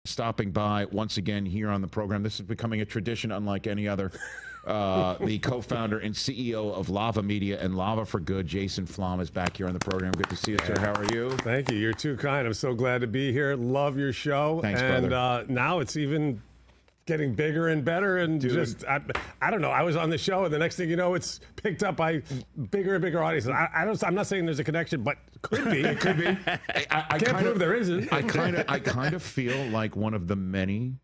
stopping by once again here on the program. This is becoming a tradition unlike any other. The co-founder and CEO of Lava Media and Lava for Good, Jason Flom, is back here on the program. Good to see you, sir. How are you? Thank you. You're too kind. I'm so glad to be here. Love your show. Thanks, and, brother. Now it's even getting bigger and better. And just, I don't know. I was on the show, and the next thing you know, it's picked up by bigger and bigger audiences. I'm not saying there's a connection, but could be. It could be. I can't prove there isn't. I kind of feel like one of the many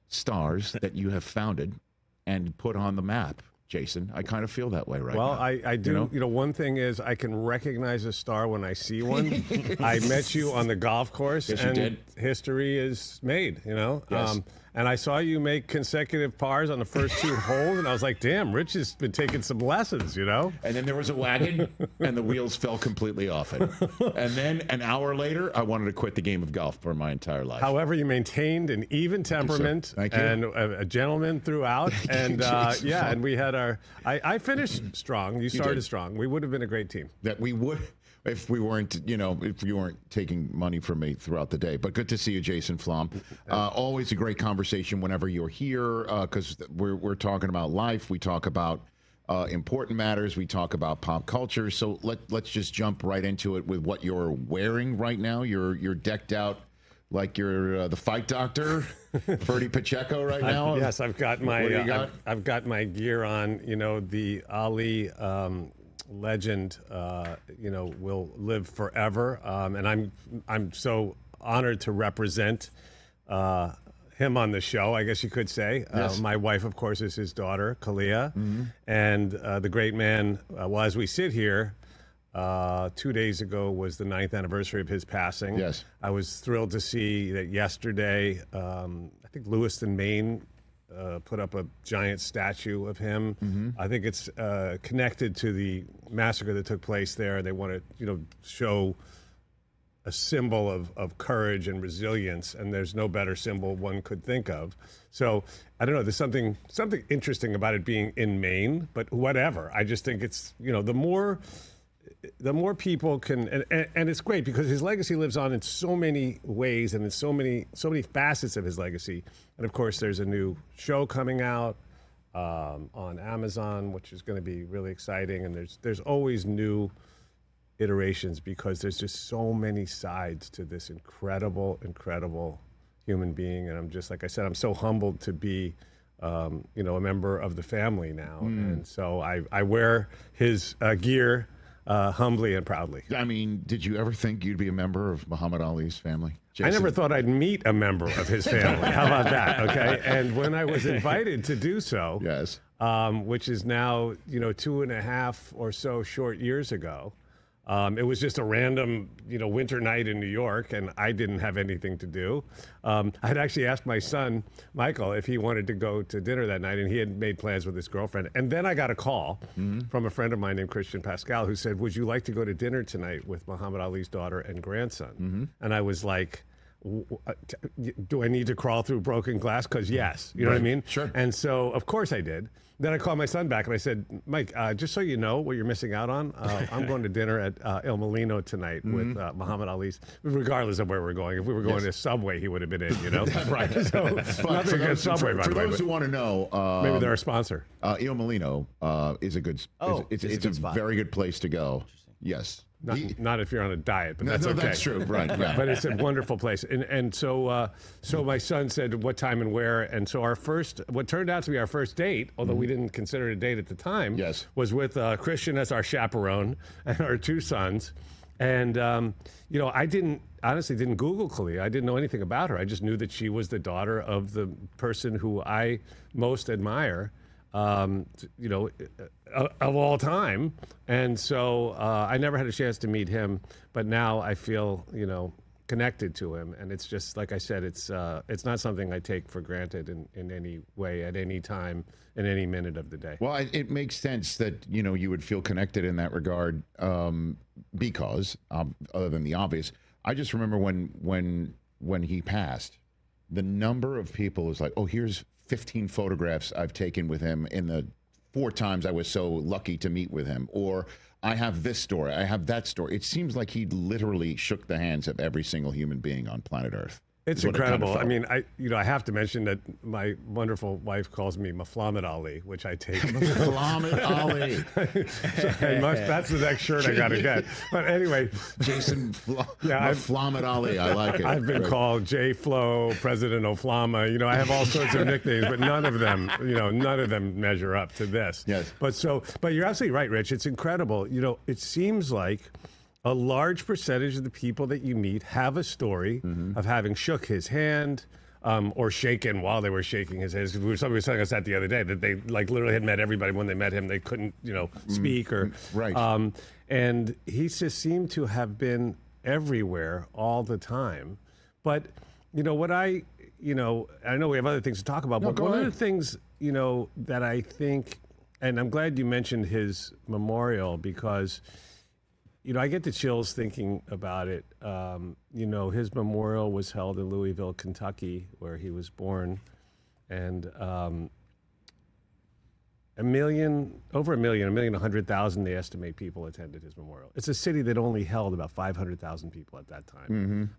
stars that you have founded and put on the map, Jason. I kind of feel that way right now. Well, I do. You know, one thing is I can recognize a star when I see one. I met you on the golf course, yes, and you did. History is made, you know. Yes. And I saw you make consecutive pars on the first two holes, and I was like, damn, Rich has been taking some lessons, you know? And then there was a wagon, and the wheels fell completely off it. And then an hour later, I wanted to quit the game of golf for my entire life. However, you maintained an even temperament. Thank you. And a gentleman throughout. And yeah, and we had our, I finished strong. You started strong. We would have been a great team. That we would, if we weren't, you know, if you weren't taking money from me throughout the day. But good to see you, Jason Flom. Always a great conversation whenever you're here, because we're talking about life. We talk about important matters. We talk about pop culture. So let's just jump right into it with what you're wearing right now. You're decked out like you're the fight doctor, Ferdy Pacheco right now. Yes, I've got my What do you got? I've got my gear on. You know, the Ali legend, you know, will live forever. And I'm so honored to represent him on the show, I guess you could say. Yes. My wife, of course, is his daughter, Kalia. Mm-hmm. And the great man, well, as we sit here, 2 days ago was the 9th anniversary of his passing. Yes. I was thrilled to see that yesterday, I think Lewiston, Maine, put up a giant statue of him. Mm-hmm. I think it's connected to the massacre that took place there. They want to, you know, show a symbol of courage and resilience, and there's no better symbol one could think of. So I don't know. There's something interesting about it being in Maine, but whatever. I just think it's, you know, the more people can, and it's great because his legacy lives on in so many ways and in so many facets of his legacy. And of course, there's a new show coming out on Amazon, which is going to be really exciting. And there's always new iterations because there's just so many sides to this incredible human being. And I'm just, like I said, I'm so humbled to be you know, a member of the family now. And so I wear his gear humbly and proudly. I mean, did you ever think you'd be a member of Muhammad Ali's family, Jason? I never thought I'd meet a member of his family. How about that? Okay. And when I was invited to do so, Yes. Which is now, you know, 2.5 or so short years ago, it was just a random, you know, winter night in New York, and I didn't have anything to do. I'd actually asked my son, Michael, if he wanted to go to dinner that night, and he had made plans with his girlfriend. And then I got a call from a friend of mine named Christian Pascal who said, would you like to go to dinner tonight with Muhammad Ali's daughter and grandson? And I was like, do I need to crawl through broken glass? Because yes, you know what I mean? Sure. And so, of course I did. Then I called my son back and I said, Mike, just so you know what you're missing out on, I'm going to dinner at El Molino tonight with Muhammad Ali's, regardless of where we're going. If we were going to Subway, he would have been in, you know? Right. So, nothing against Subway, by for the way. those who want to know, Maybe they're a sponsor. El Molino is a good. It's a good a spot. very good place to go. Yes. Not if you're on a diet, but that's okay. That's true, right? Yeah. But it's a wonderful place, and so my son said what time and where, and so what turned out to be our first date, although we didn't consider it a date at the time, Yes. was with Christian as our chaperone and our two sons, and you know, I honestly didn't Google Kalia. I didn't know anything about her. I just knew that she was the daughter of the person who I most admire. You know, of all time. And so I never had a chance to meet him, but now I feel, you know, connected to him. And it's just, like I said, it's not something I take for granted in any way, at any time, in any minute of the day. Well, it makes sense that, you know, you would feel connected in that regard because, other than the obvious, I just remember when he passed, the number of people was like, oh, here's 15 photographs I've taken with him in the 4 times I was so lucky to meet with him, or I have this story, I have that story. It seems like he literally shook the hands of every single human being on planet Earth. It's incredible. I mean, I have to mention that my wonderful wife calls me Muhammad Ali, which I take. Muhammad Ali. That's the next shirt I got to get. But anyway, Jason Muhammad Ali. I like it. I've been called J Flo, President O'Flama. I have all sorts of nicknames, but none of them measure up to this. Yes. But you're absolutely right, Rich. It's incredible. It seems like a large percentage of the people that you meet have a story of having shook his hand or shaken while they were shaking his hand. Somebody was telling us that the other day, that they literally had met everybody. When they met him, they couldn't, speak or. Right. And he just seemed to have been everywhere all the time. But, what I know we have other things to talk about, but one of the things, that I think, and I'm glad you mentioned his memorial because I get the chills thinking about it. His memorial was held in Louisville, Kentucky, where he was born. And over 1,100,000, they estimate people attended his memorial. It's a city that only held about 500,000 people at that time.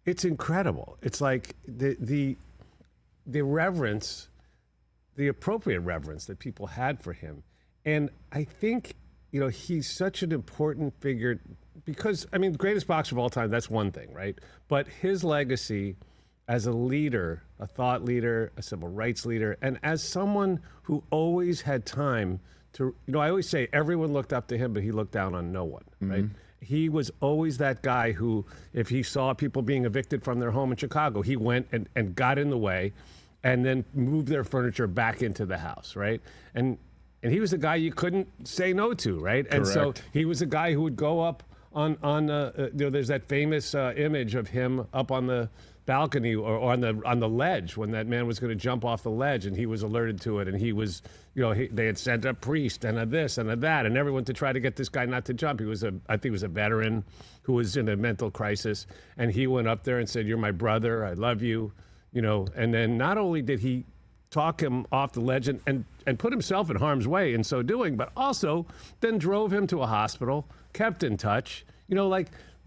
It's incredible. It's like the reverence, the appropriate reverence that people had for him. And I think he's such an important figure because, greatest boxer of all time, that's one thing, right? But his legacy as a leader, a thought leader, a civil rights leader, and as someone who always had time to, I always say everyone looked up to him, but he looked down on no one, right? He was always that guy who, if he saw people being evicted from their home in Chicago, he went and got in the way and then moved their furniture back into the house, right? And he was a guy you couldn't say no to, right? And so he was a guy who would go up on there's that famous image of him up on the balcony or on the ledge when that man was going to jump off the ledge, and he was alerted to it, and he was, they had sent a priest and a this and a that and everyone to try to get this guy not to jump. I think he was a veteran who was in a mental crisis, and he went up there and said, "You're my brother, I love you," and then not only did he talk him off the ledge and put himself in harm's way in so doing, but also then drove him to a hospital, kept in touch.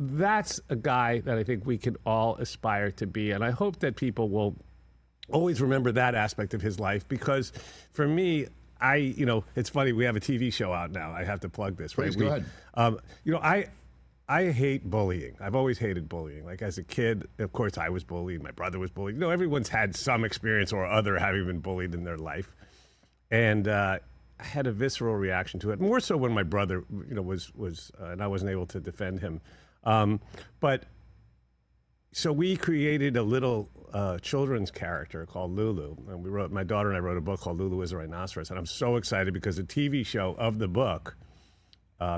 That's a guy that I think we can all aspire to be. And I hope that people will always remember that aspect of his life, because for me, it's funny, we have a TV show out now. I have to plug this, right? Please, go ahead. I hate bullying. I've always hated bullying. Like as a kid, of course, I was bullied. My brother was bullied. everyone's had some experience or other having been bullied in their life. And I had a visceral reaction to it, more so when my brother, was and I wasn't able to defend him. But so we created a little children's character called Lulu. And my daughter and I wrote a book called Lulu is a Rhinoceros. And I'm so excited because the TV show of the book,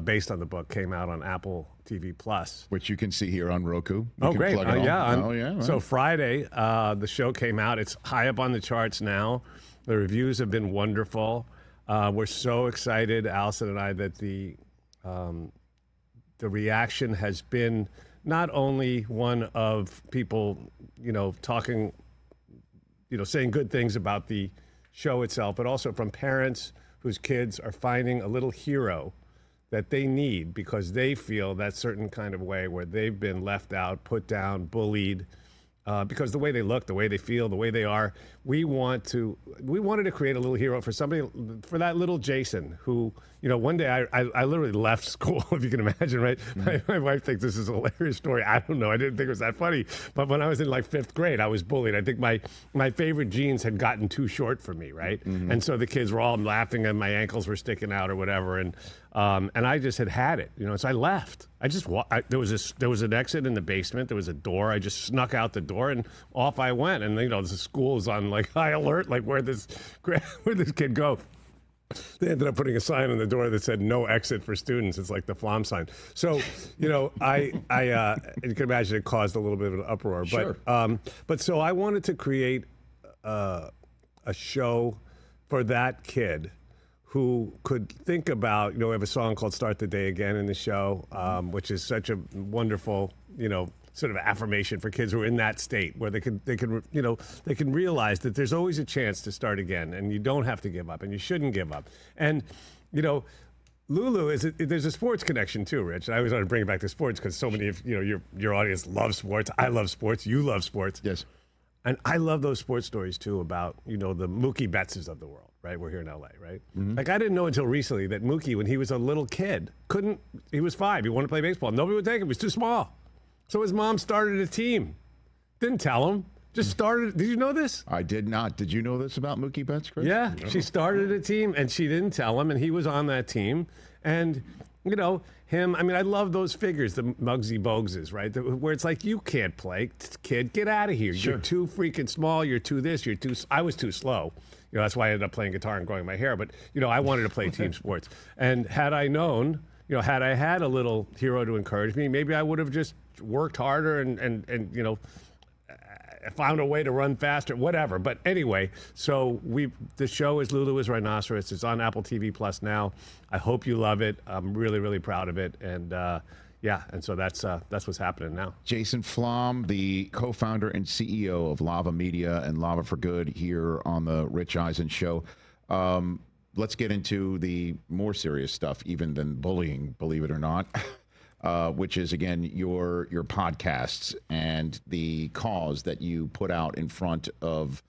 based on the book, came out on Apple TV Plus, which you can see here on Roku. Great! Yeah. Right. So Friday, the show came out. It's high up on the charts now. The reviews have been wonderful. We're so excited, Allison and I, that the reaction has been not only one of people, talking, saying good things about the show itself, but also from parents whose kids are finding a little hero that they need because they feel that certain kind of way where they've been left out, put down, bullied, because the way they look, the way they feel, the way they are, we wanted to create a little hero for somebody, for that little Jason who, one day I literally left school, if you can imagine, right? Mm-hmm. My wife thinks this is a hilarious story. I don't know. I didn't think it was that funny. But when I was in like 5th grade, I was bullied. I think my favorite jeans had gotten too short for me, right? Mm-hmm. And so the kids were all laughing and my ankles were sticking out or whatever. And I just had it, so I left. I just there was an exit in the basement. There was a door. I just snuck out the door and off I went. And the school is on like high alert, like where'd this kid go? They ended up putting a sign on the door that said "No exit for students." It's like the Flom sign. So, I you can imagine it caused a little bit of an uproar. Sure. But so I wanted to create a show for that kid who could think about, we have a song called "Start the Day Again" in the show, which is such a wonderful, sort of affirmation for kids who are in that state where they can realize that there's always a chance to start again and you don't have to give up and you shouldn't give up. And, Lulu there's a sports connection too, Rich. And I always want to bring it back to sports because so many of your audience loves sports. I love sports. You love sports. Yes. And I love those sports stories too about the Mookie Bettses of the world. Right, we're here in LA. Right. Mm-hmm. Like I didn't know until recently that Mookie, when he was a little kid, he was 5. He wanted to play baseball. Nobody would take him. He was too small. So his mom started a team. Didn't tell him. Just started. Did you know this? I did not. Did you know this about Mookie Betts, Chris? Yeah, No. she started a team, and she didn't tell him, and he was on that team. And, him, I love those figures, the Muggsy Bogueses, right? Where it's like, you can't play. Kid, get out of here. Sure. You're too freaking small. You're too this. I was too slow. That's why I ended up playing guitar and growing my hair. But, I wanted to play team sports. And had I known, had I had a little hero to encourage me, maybe I would have just worked harder and found a way to run faster, whatever. But anyway, so the show is Lulu is Rhinoceros. It's on Apple TV Plus now. I hope you love it. I'm really, really proud of it. And and so that's what's happening now. Jason Flom, the co-founder and CEO of Lava Media and Lava for Good here on the Rich Eisen Show. Let's get into the more serious stuff, even than bullying, believe it or not. Which is, again, your podcasts and the cause that you put out in front of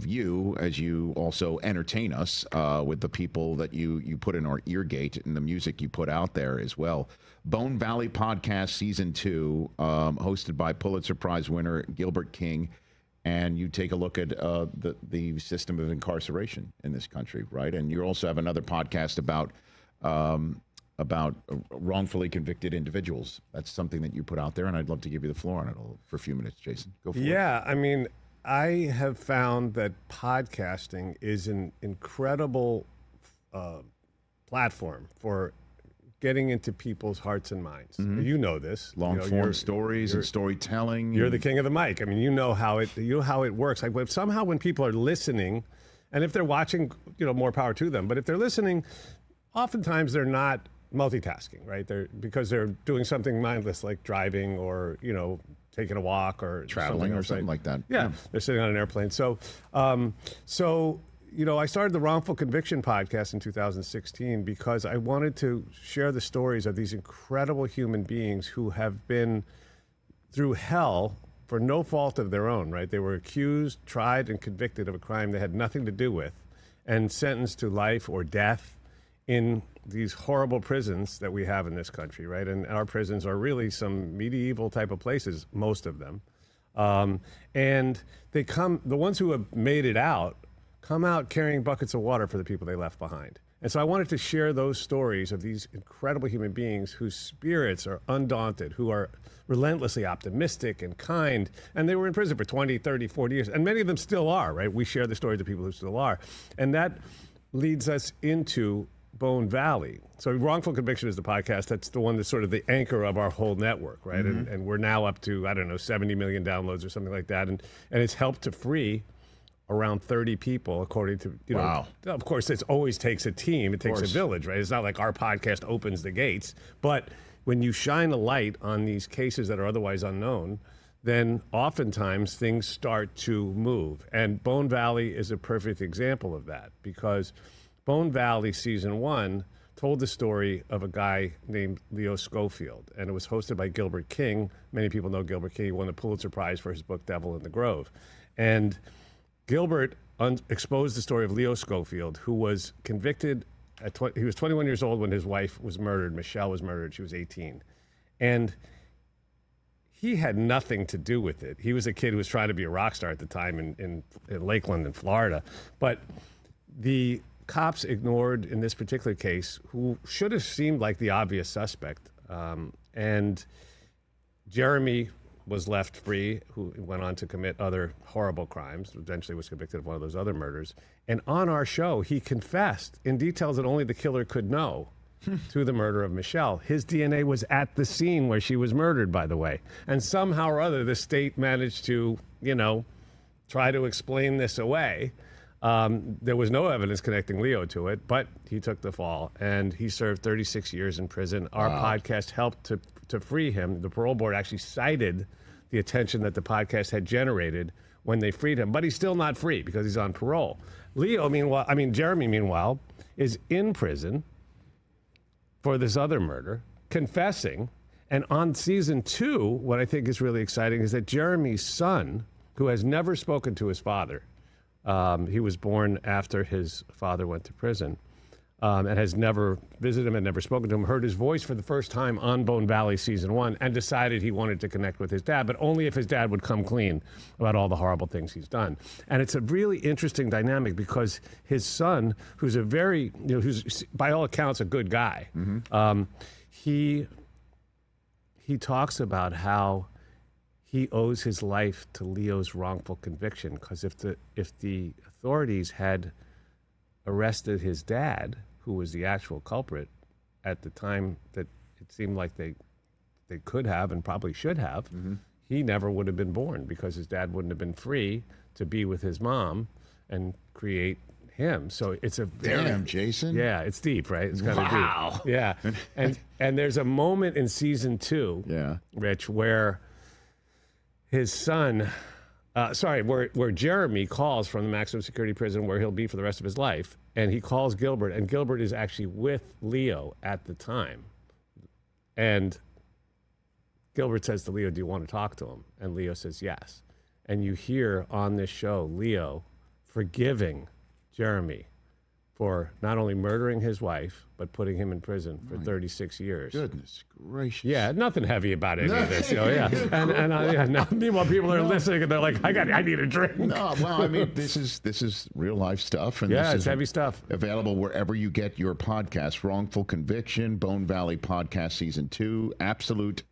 you as you also entertain us with the people that you put in our ear gate and the music you put out there as well. Bone Valley Podcast Season 2, hosted by Pulitzer Prize winner Gilbert King. And you take a look at the system of incarceration in this country, right? And you also have another podcast about wrongfully convicted individuals. That's something that you put out there, and I'd love to give you the floor on it for a few minutes, Jason. Go for it. Yeah, I have found that podcasting is an incredible platform for getting into people's hearts and minds. Mm-hmm. You know this. Long-form stories and storytelling. You're the king of the mic. You know how it works. Like when people are listening, and if they're watching, more power to them. But if they're listening, oftentimes they're not multitasking, right? Because they're doing something mindless like driving or, taking a walk or traveling or something like that. Yeah, they're sitting on an airplane. So, I started the Wrongful Conviction podcast in 2016 because I wanted to share the stories of these incredible human beings who have been through hell for no fault of their own, right? They were accused, tried, and convicted of a crime they had nothing to do with and sentenced to life or death in these horrible prisons that we have in this country, right? And our prisons are really some medieval type of places, most of them. And the ones who have made it out, come out carrying buckets of water for the people they left behind. And so I wanted to share those stories of these incredible human beings whose spirits are undaunted, who are relentlessly optimistic and kind. And they were in prison for 20, 30, 40 years. And many of them still are, right? We share the stories of people who still are. And that leads us into Bone Valley. So Wrongful Conviction is the podcast. That's the one that's sort of the anchor of our whole network, right? Mm-hmm. And we're now up to, 70 million downloads or something like that. And it's helped to free around 30 people, according to, wow. Of course, it always takes a team. It takes a village, right? It's not like our podcast opens the gates. But when you shine a light on these cases that are otherwise unknown, then oftentimes things start to move. And Bone Valley is a perfect example of that because Bone Valley Season 1 told the story of a guy named Leo Schofield, and it was hosted by Gilbert King. Many people know Gilbert King. He won the Pulitzer Prize for his book, Devil in the Grove. And Gilbert exposed the story of Leo Schofield, who was convicted he was 21 years old when his wife was murdered. Michelle was murdered. She was 18. And he had nothing to do with it. He was a kid who was trying to be a rock star at the time in Lakeland in Florida. But the cops ignored, in this particular case, who should have seemed like the obvious suspect. And Jeremy was left free, who went on to commit other horrible crimes, eventually was convicted of one of those other murders. And on our show, he confessed in details that only the killer could know to the murder of Michelle. His DNA was at the scene where she was murdered, by the way. And somehow or other, the state managed to, try to explain this away. There was no evidence connecting Leo to it, but he took the fall, and he served 36 years in prison. Our podcast helped to free him. The parole board actually cited the attention that the podcast had generated when they freed him, but he's still not free because he's on parole. Jeremy, meanwhile, is in prison for this other murder, confessing. And on season 2, what I think is really exciting is that Jeremy's son, who has never spoken to his father, he was born after his father went to prison, and has never visited him and never spoken to him, heard his voice for the first time on Bone Valley season 1 and decided he wanted to connect with his dad, but only if his dad would come clean about all the horrible things he's done. And it's a really interesting dynamic because his son, who's a very, who's by all accounts a good guy, he talks about how he owes his life to Leo's wrongful conviction, because if the authorities had arrested his dad, who was the actual culprit at the time that it seemed like they could have and probably should have, he never would have been born, because his dad wouldn't have been free to be with his mom and create him. So it's a very... Damn, Jason. Yeah, it's deep, right? It's kind Wow. of deep. Yeah. And there's a moment in season 2, Rich, where his son... where Jeremy calls from the maximum security prison where he'll be for the rest of his life, and he calls Gilbert, and Gilbert is actually with Leo at the time. And Gilbert says to Leo, "Do you want to talk to him?" And Leo says yes. And you hear on this show Leo forgiving Jeremy for not only murdering his wife, but putting him in prison for 36 years. Goodness gracious. Yeah, nothing heavy about any of this. Meanwhile, people are listening and they're like, I need a drink. No, well, I mean, this is real life stuff. And yeah, this it's is heavy stuff. Available wherever you get your podcasts. Wrongful Conviction, Bone Valley Podcast Season 2, Absolute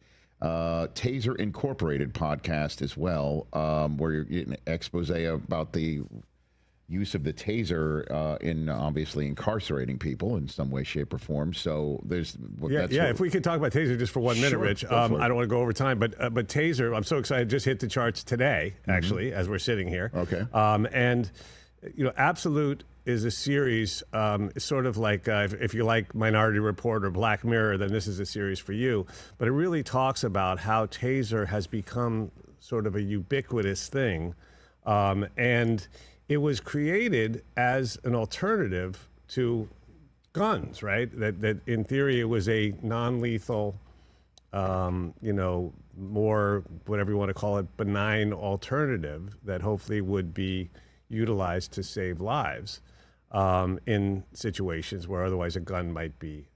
Taser Incorporated podcast as well, where you're getting an expose about the use of the taser in obviously incarcerating people in some way, shape, or form. So there's if we could talk about taser just for 1 minute, Rich. I don't want to go over time, but taser, I'm so excited, just hit the charts today, actually, as we're sitting here. Okay. And Absolute is a series, sort of like if you like Minority Report or Black Mirror, then this is a series for you. But it really talks about how taser has become sort of a ubiquitous thing, and it was created as an alternative to guns, right? That in theory it was a non-lethal, more, whatever you want to call it, benign alternative that hopefully would be utilized to save lives in situations where otherwise a gun might be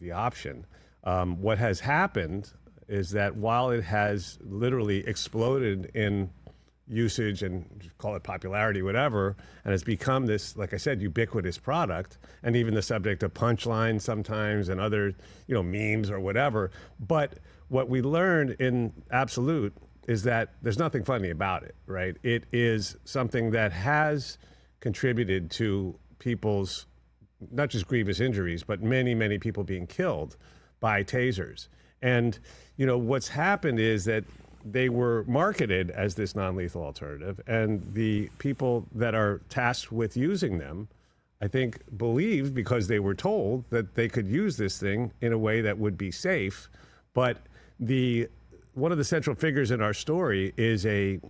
the option. What has happened is that while it has literally exploded in usage and call it popularity, whatever, and it's become this, like I said, ubiquitous product, and even the subject of punchlines sometimes and other, memes or whatever. But what we learned in Absolute is that there's nothing funny about it, right? It is something that has contributed to people's, not just grievous injuries, but many, many people being killed by tasers. And, what's happened is that they were marketed as this non-lethal alternative, and the people that are tasked with using them, I think, believed, because they were told, that they could use this thing in a way that would be safe. But one of the central figures in our story is a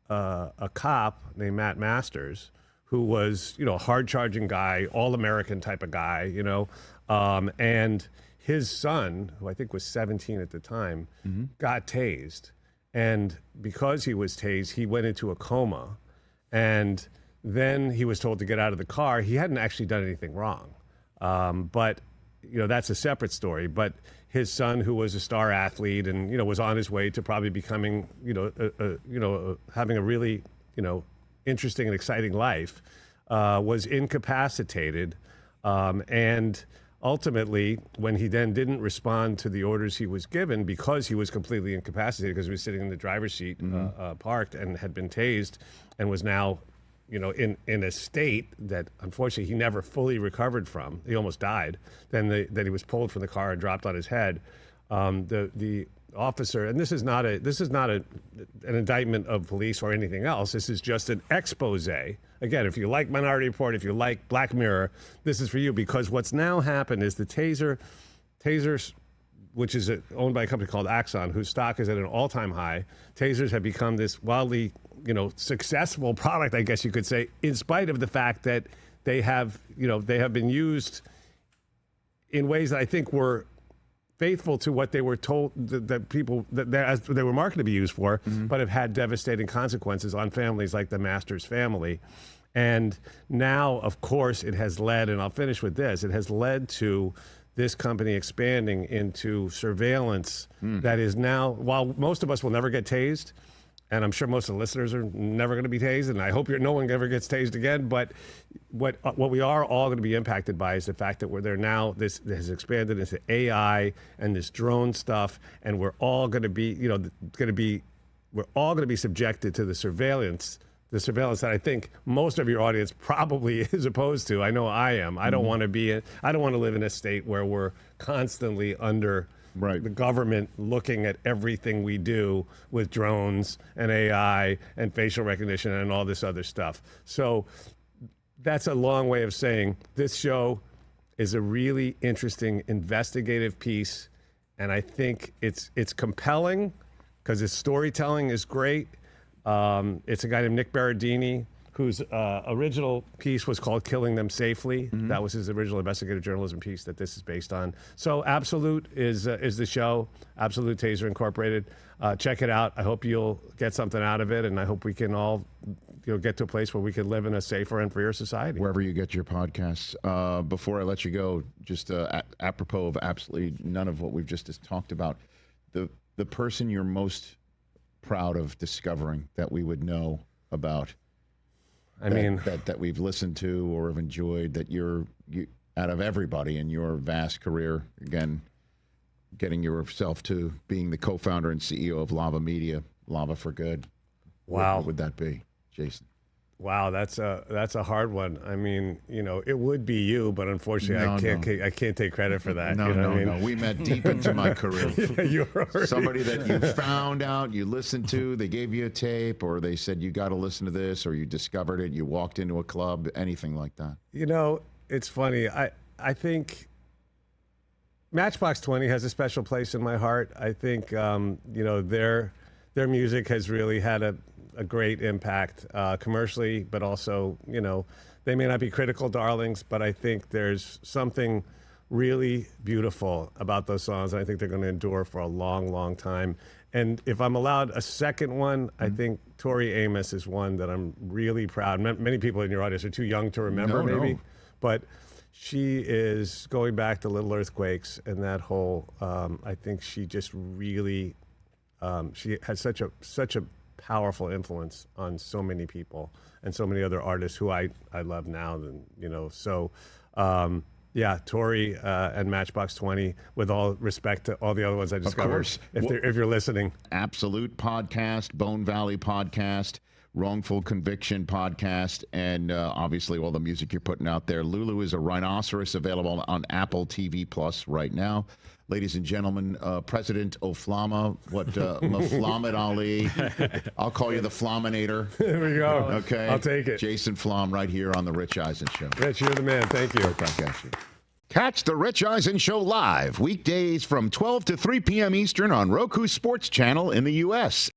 cop named Matt Masters, who was, a hard-charging guy, all-American type of guy, and his son, who I think was 17 at the time, got tased. And because he was tased, he went into a coma. And then he was told to get out of the car. He hadn't actually done anything wrong. But, that's a separate story. But his son, who was a star athlete and, was on his way to probably becoming, having a really, interesting and exciting life, was incapacitated. And ultimately, when he then didn't respond to the orders he was given, because he was completely incapacitated, because he was sitting in the driver's seat, parked, and had been tased, and was now, in a state that unfortunately he never fully recovered from. He almost died. Then he was pulled from the car and dropped on his head. The officer, and this is not an indictment of police or anything else. This is just an expose. Again, if you like Minority Report, if you like Black Mirror, this is for you, because what's now happened is the tasers, which is owned by a company called Axon, whose stock is at an all-time high. Tasers have become this wildly, successful product, I guess you could say, in spite of the fact that they have been used in ways that I think were faithful to what they were told that people that as they were marketed to be used for, but have had devastating consequences on families like the Masters family. And now, of course, it has led, and I'll finish with this, it has led to this company expanding into surveillance that is now, while most of us will never get tased, and I'm sure most of the listeners are never going to be tased, and I hope no one ever gets tased again. But what we are all going to be impacted by is the fact that we're there now. This has expanded into AI and this drone stuff, and we're all going to be, we're all going to be subjected to the surveillance that I think most of your audience probably is opposed to. I know I am. I don't want to I don't want to live in a state where we're constantly under. Right. The government looking at everything we do with drones and AI and facial recognition and all this other stuff. So that's a long way of saying this show is a really interesting investigative piece, and I think it's compelling because its storytelling is great. It's a guy named Nick Berardini, whose original piece was called Killing Them Safely. That was his original investigative journalism piece that this is based on. So Absolute is the show, Absolute Taser Incorporated. Check it out. I hope you'll get something out of it, and I hope we can all get to a place where we can live in a safer and freer society. Wherever you get your podcasts. Before I let you go, just apropos of absolutely none of what we've just talked about, the person you're most proud of discovering that we would know about, that we've listened to or have enjoyed, that you out of everybody in your vast career, again, getting yourself to being the co-founder and CEO of Lava Media, Lava for Good. Wow. What would that be, Jason? Wow, that's a hard one. I mean, it would be you, but unfortunately, I can't take credit for that. No. We met deep into my career. Yeah, somebody that you found out, you listened to, they gave you a tape, or they said you got to listen to this, or you discovered it, you walked into a club, anything like that. It's funny. I think Matchbox 20 has a special place in my heart. I think their music has really had a great impact commercially, but also, they may not be critical darlings, but I think there's something really beautiful about those songs. And I think they're going to endure for a long, long time. And if I'm allowed a second one, I think Tori Amos is one that I'm really proud. Many people in your audience are too young to remember, maybe, but she is going back to Little Earthquakes and that whole, I think she just really, she has such a powerful influence on so many people and so many other artists who I love now. So Tori and Matchbox 20, with all respect to all the other ones I discovered. Of course. If you're listening. Absolute Podcast, Bone Valley Podcast, Wrongful Conviction Podcast, and obviously all the music you're putting out there. Lulu is a Rhinoceros, available on Apple TV Plus right now. Ladies and gentlemen, President O'Flama, Maflamed Ali. I'll call you the Flaminator. There we go. Okay. I'll take it. Jason Flom right here on The Rich Eisen Show. Rich, you're the man. Thank you. Right back at you. Catch The Rich Eisen Show live weekdays from 12 to 3 p.m. Eastern on Roku Sports Channel in the U.S.